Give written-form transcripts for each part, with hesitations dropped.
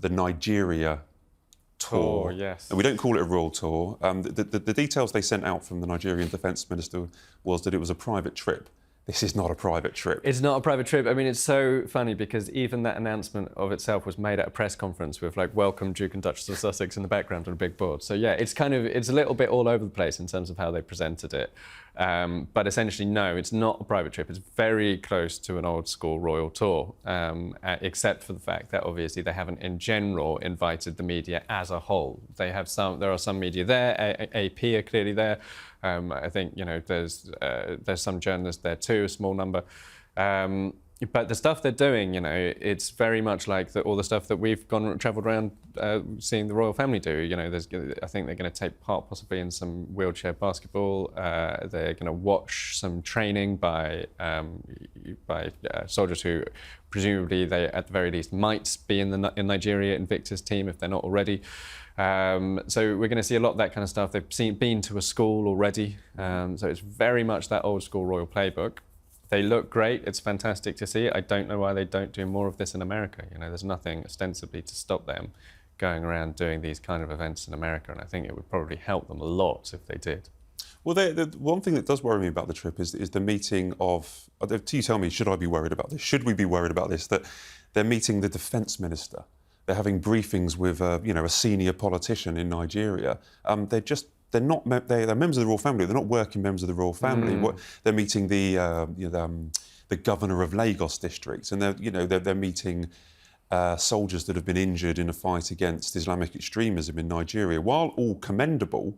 the Nigeria tour. Yes. And we don't call it a royal tour. The details they sent out from the Nigerian Defence Minister was that it was a private trip. This is not a private trip. It's not a private trip. I mean, it's so funny because even that announcement of itself was made at a press conference with, like, welcome Duke and Duchess of Sussex in the background on a big board. So, yeah, it's a little bit all over the place in terms of how they presented it. But essentially, no, it's not a private trip. It's very close to an old-school royal tour, except for the fact that, obviously, they haven't, in general, invited the media as a whole. There are some media there. AP are clearly there. I think, there's some journalists there too, a small number. But the stuff they're doing, it's very much like all the stuff that we've travelled around seeing the royal family do. I think they're going to take part possibly in some wheelchair basketball. They're going to watch some training by soldiers who presumably they, at the very least, might be in Nigeria Invictus team if they're not already. So we're going to see a lot of that kind of stuff. They've been to a school already, so it's very much that old school royal playbook. They look great. It's fantastic to see it. I don't know why they don't do more of this in America. There's nothing ostensibly to stop them going around doing these kind of events in America, and I think it would probably help them a lot if they did. Well, the one thing that does worry me about the trip is the meeting of... You tell me, should I be worried about this? Should we be worried about this? That they're meeting the defence minister. They're having briefings with, a senior politician in Nigeria. They're members of the royal family. They're not working members of the royal family. They're meeting the governor of Lagos district, and they're meeting soldiers that have been injured in a fight against Islamic extremism in Nigeria. While all commendable,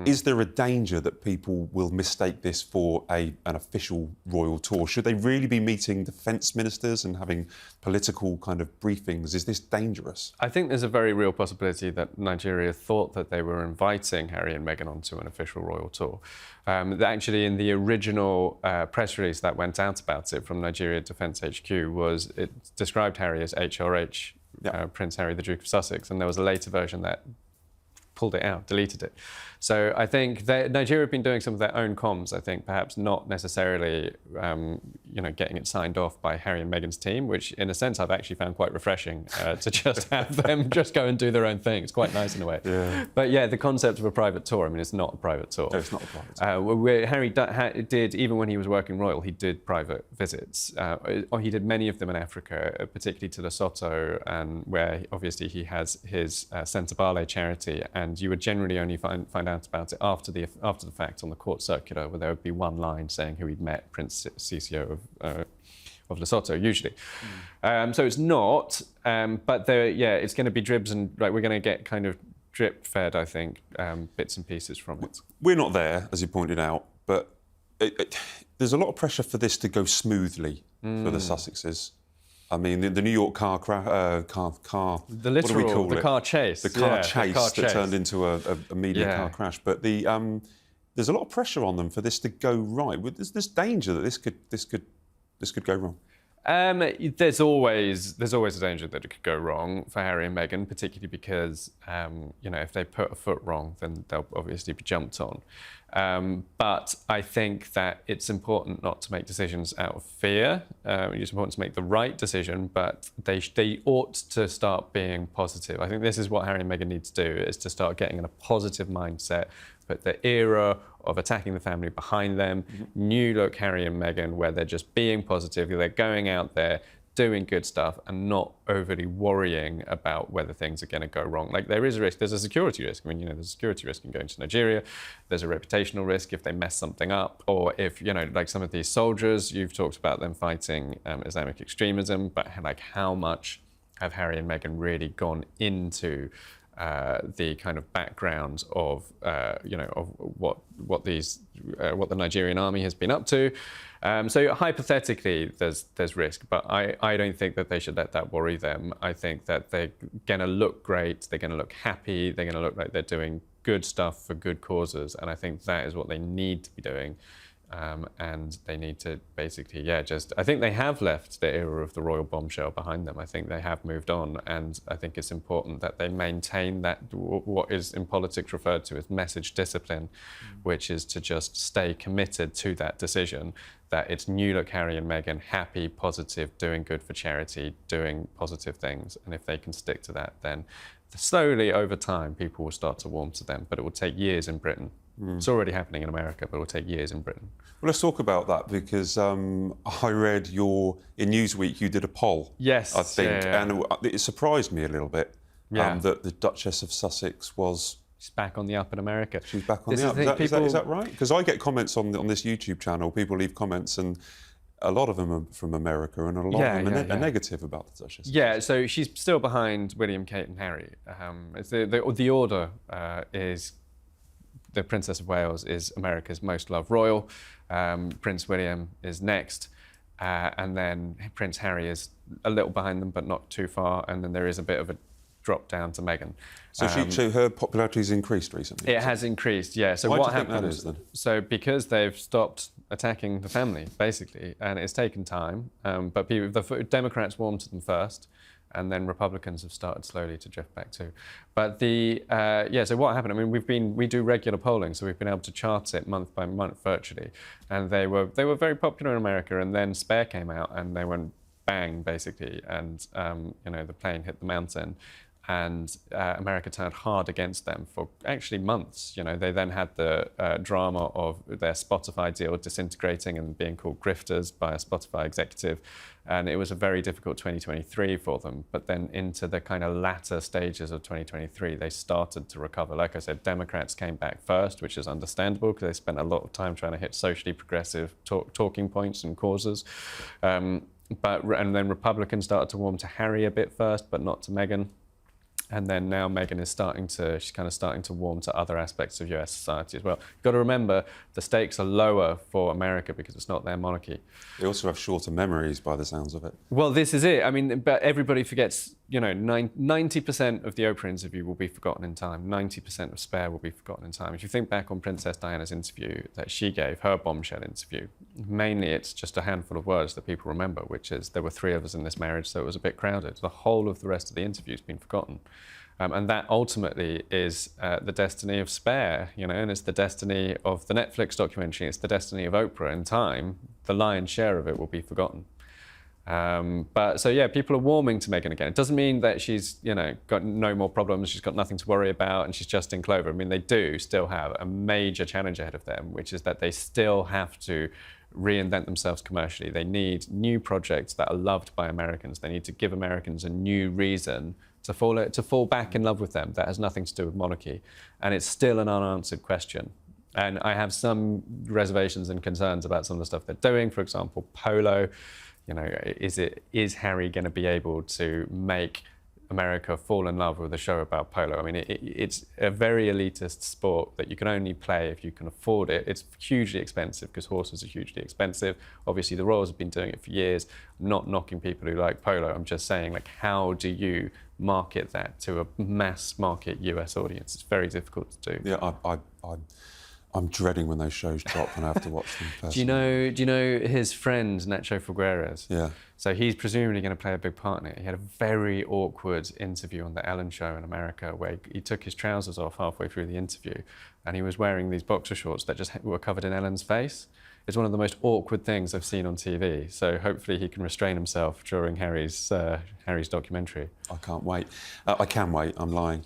is there a danger that people will mistake this for an official royal tour? Should they really be meeting defence ministers and having political kind of briefings? Is this dangerous? I think there's a very real possibility that Nigeria thought that they were inviting Harry and Meghan onto an official royal tour. Actually, in the original press release that went out about it from Nigeria Defence HQ, it described Harry as HRH, Prince Harry, the Duke of Sussex, and there was a later version that pulled it out, deleted it. So I think Nigeria have been doing some of their own comms, I think, perhaps not necessarily, getting it signed off by Harry and Meghan's team, which in a sense I've actually found quite refreshing to just have them just go and do their own thing. It's quite nice in a way. Yeah. But yeah, the concept of a private tour, I mean, it's not a private tour. No, it's not a private tour. Harry did, even when he was working royal, he did private visits. He did many of them in Africa, particularly to Lesotho, and where obviously he has his Sentabale charity, and you would generally only find out about it after the fact on the court circular, where there would be one line saying who he'd met, Prince Sisio of Lesotho, usually. So it's not, but it's going to be dribs and we're going to get kind of drip fed, I think, bits and pieces from it. We're not there, as you pointed out, but there's a lot of pressure for this to go smoothly for the Sussexes. I mean, the New York car the what do we call the it? car chase. The car chase that turned into a media car crash. But there's a lot of pressure on them for this to go right. There's danger that this could go wrong. There's always a danger that it could go wrong for Harry and Meghan, particularly because if they put a foot wrong, then they'll obviously be jumped on. But I think that it's important not to make decisions out of fear. It's important to make the right decision, but they ought to start being positive. I think this is what Harry and Meghan need to do, is to start getting in a positive mindset, put the era of attacking the family behind them, new look Harry and Meghan, where they're just being positive, they're going out there, doing good stuff and not overly worrying about whether things are going to go wrong. Like, there is a risk, there's a security risk. I mean, there's a security risk in going to Nigeria. There's a reputational risk if they mess something up, or if, like some of these soldiers, you've talked about them fighting Islamic extremism, but like how much have Harry and Meghan really gone into the kind of background of what the Nigerian army has been up to. So hypothetically, there's risk, but I don't think that they should let that worry them. I think that they're going to look great, they're going to look happy, they're going to look like they're doing good stuff for good causes, and I think that is what they need to be doing. and they need to basically, I think they have left the era of the royal bombshell behind them. I think they have moved on, and I think it's important that they maintain that what is in politics referred to as message discipline, which is to just stay committed to that decision, that it's new look Harry and Meghan, happy, positive, doing good for charity, doing positive things. And if they can stick to that, then slowly over time, people will start to warm to them, but it will take years in Britain. It's already happening in America, but it will take years in Britain. Well, let's talk about that, because I read in Newsweek you did a poll. Yes, I think, yeah. and it surprised me a little bit that the Duchess of Sussex was. She's back on the up in America. She's back on the up. Is that right? Because I get comments on this YouTube channel. People leave comments, and a lot of them are from America, and a lot of them are negative about the Duchess. Yeah, so she's still behind William, Kate, and Harry. It's the order is the Princess of Wales is America's most loved royal. Prince William is next, and then Prince Harry is a little behind them, but not too far. And then there is a bit of a drop down to Meghan. So, so her popularity has increased recently? It has increased, yeah. So why what do you think happened? that is, then? So because they've stopped attacking the family, basically, and it's taken time. But the Democrats warmed to them first, and then Republicans have started slowly to drift back too. But so what happened? I mean, we do regular polling, so we've been able to chart it month by month virtually, and they were very popular in America. And then Spare came out, and they went bang basically, and the plane hit the mountain. And America turned hard against them for actually months. They then had the drama of their Spotify deal disintegrating and being called grifters by a Spotify executive. And it was a very difficult 2023 for them. But then into the kind of latter stages of 2023, they started to recover. Like I said, Democrats came back first, which is understandable because they spent a lot of time trying to hit socially progressive talking points and causes. And then Republicans started to warm to Harry a bit first, but not to Meghan. And then now Meghan is she's kind of starting to warm to other aspects of US society as well. You've got to remember, the stakes are lower for America because it's not their monarchy. They also have shorter memories by the sounds of it. Well, this is it. I mean, but everybody forgets, 90% of the Oprah interview will be forgotten in time. 90% of Spare will be forgotten in time. If you think back on Princess Diana's interview that she gave, her bombshell interview, mainly it's just a handful of words that people remember, which is there were 3 of us in this marriage, so it was a bit crowded. The whole of the rest of the interview has been forgotten. And that ultimately is the destiny of Spare, and it's the destiny of the Netflix documentary, it's the destiny of Oprah. In time, the lion's share of it will be forgotten. People are warming to Meghan again. It doesn't mean that she's, got no more problems, she's got nothing to worry about, and she's just in clover. I mean, they do still have a major challenge ahead of them, which is that they still have to reinvent themselves commercially. They need new projects that are loved by Americans. They need to give Americans a new reason to fall back in love with them. That has nothing to do with monarchy. And it's still an unanswered question. And I have some reservations and concerns about some of the stuff they're doing. For example, polo. Is Harry going to be able to make America fall in love with a show about polo? I mean, it's a very elitist sport that you can only play if you can afford it. It's hugely expensive because horses are hugely expensive. Obviously, the Royals have been doing it for years. I'm not knocking people who like polo. I'm just saying, how do you market that to a mass market US audience? It's very difficult to do. Yeah, I'm dreading when those shows drop and I have to watch them personally. Do you know his friend Nacho Figueres? Yeah. So he's presumably going to play a big part in it. He had a very awkward interview on the Ellen Show in America where he took his trousers off halfway through the interview, and he was wearing these boxer shorts that just were covered in Ellen's face. It's one of the most awkward things I've seen on TV. So hopefully he can restrain himself during Harry's documentary. I can't wait. I can wait, I'm lying.